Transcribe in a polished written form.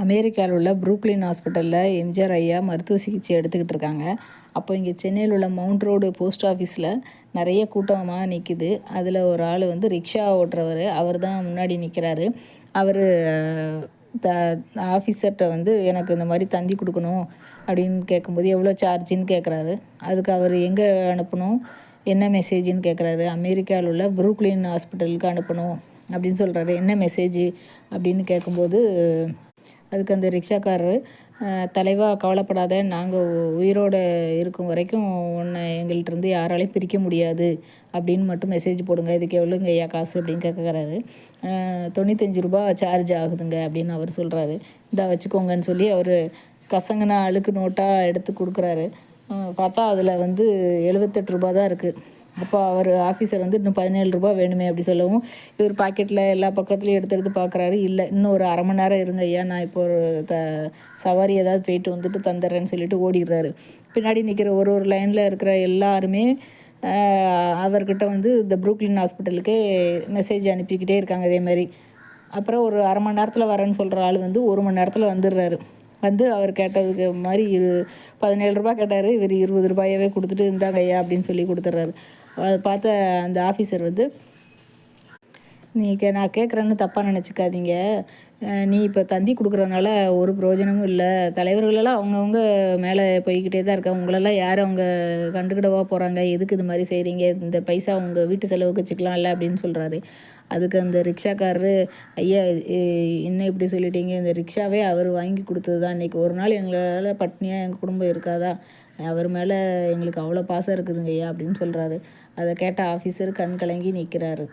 அமெரிக்காவில் உள்ள புரூக்ளின் ஹாஸ்பிட்டலில் எம்ஜிஆர் ஐயா மருத்துவ சிகிச்சை எடுத்துக்கிட்டு இருக்காங்க. அப்போ இங்கே சென்னையில் உள்ள மவுண்ட் ரோடு போஸ்ட் ஆஃபீஸில் நிறைய கூட்டமாக நிற்கிது. அதில் ஒரு ஆள் வந்து ரிக்ஷா ஓட்டுறவர், அவர் தான் முன்னாடி நிற்கிறாரு. அவர் த ஆஃபீஸர்கிட்ட வந்து எனக்கு இந்த மாதிரி தந்தி கொடுக்கணும் அப்படின்னு கேட்கும்போது எவ்வளோ சார்ஜின்னு கேட்குறாரு. அதுக்கு அவர் எங்கே அனுப்பணும், என்ன மெசேஜின்னு கேட்குறாரு. அமெரிக்காவில் உள்ள புரூக்ளின் ஹாஸ்பிட்டலுக்கு அனுப்பணும் அப்படின்னு சொல்கிறாரு. என்ன மெசேஜ் அப்படின்னு கேட்கும்போது அதுக்கு அந்த ரிக்ஷாக்காரர், தலைவா கவலைப்படாத, நாங்கள் உயிரோடு இருக்கும் வரைக்கும் உன்னை எங்கள்கிட்டருந்து யாராலையும் பிரிக்க முடியாது அப்படின்னு மட்டும் மெசேஜ் போடுங்க, இதுக்கு எவ்வளோங்க ஐயா காசு அப்படின்னு கேட்குறாரு. 95 ரூபா சார்ஜ் ஆகுதுங்க அப்படின்னு அவர் சொல்கிறாரு. இந்தா வச்சுக்கோங்கன்னு சொல்லி அவர் கசங்கின அழுக்கு நோட்டாக எடுத்து கொடுக்குறாரு. பார்த்தா அதில் வந்து 78 ரூபா தான் இருக்குது. அப்போ அவர் ஆஃபீஸர் வந்து இன்னும் 17 ரூபா வேணுமே அப்படி சொல்லவும், இவர் பாக்கெட்டில் எல்லா பக்கத்துலையும் எடுத்து பார்க்குறாரு. இல்லை, இன்னும் ஒரு அரை மணி நேரம் இருங்க ஐயா, நான் இப்போ ஒரு சவாரி ஏதாவது போயிட்டு வந்துட்டு தந்துடுறேன்னு சொல்லிட்டு ஓடிடுறாரு. பின்னாடி நிற்கிற ஒரு லைனில் இருக்கிற எல்லாருமே அவர்கிட்ட வந்து இந்த புரூக்ளின் ஹாஸ்பிட்டலுக்கு மெசேஜ் அனுப்பிக்கிட்டே இருக்காங்க இதே மாதிரி. அப்புறம் ஒரு அரை மணி நேரத்தில் வரேன்னு சொல்கிற ஆள் வந்து 1 மணி நேரத்தில் வந்துடுறாரு. வந்து அவர் கேட்டதுக்கு மாதிரி 17 ரூபா கேட்டார். இவர் 20 ரூபாயவே கொடுத்துட்டு இருந்தாங்க ஐயா அப்படின்னு சொல்லி கொடுத்துட்றாரு. அதை பார்த்த அந்த ஆஃபீஸர் வந்து, நான் கேட்குறேன்னு தப்பாக நினச்சிக்காதீங்க, நீ இப்போ தந்தி கொடுக்குறதுனால ஒரு பிரயோஜனமும் இல்லை, தலைவர்களெல்லாம் அவங்கவுங்க மேலே போய்கிட்டே தான் இருக்காங்க, உங்களெல்லாம் யார் அவங்க கண்டுக்கிடவா போகிறாங்க, எதுக்கு இது மாதிரி செய்கிறீங்க, இந்த பைசா உங்கள் வீட்டு செலவுக்கு வச்சுக்கலாம்ல அப்படின்னு சொல்கிறாரு. அதுக்கு அந்த ரிக்ஷாக்காரரு, ஐயா என்ன இப்படி சொல்லிட்டீங்க, இந்த ரிக்ஷாவே அவர் வாங்கி கொடுத்தது தான், இன்றைக்கி ஒரு நாள் எங்களால் பட்னியாக எங்கள் குடும்பம் இருக்காதா, அவர் மேலே எங்களுக்கு அவ்வளோ பாசம் இருக்குதுங்க ஐயா அப்படின்னு சொல்கிறாரு. அதை கேட்ட ஆஃபீஸர் கண் கலங்கி நிற்கிறாரு.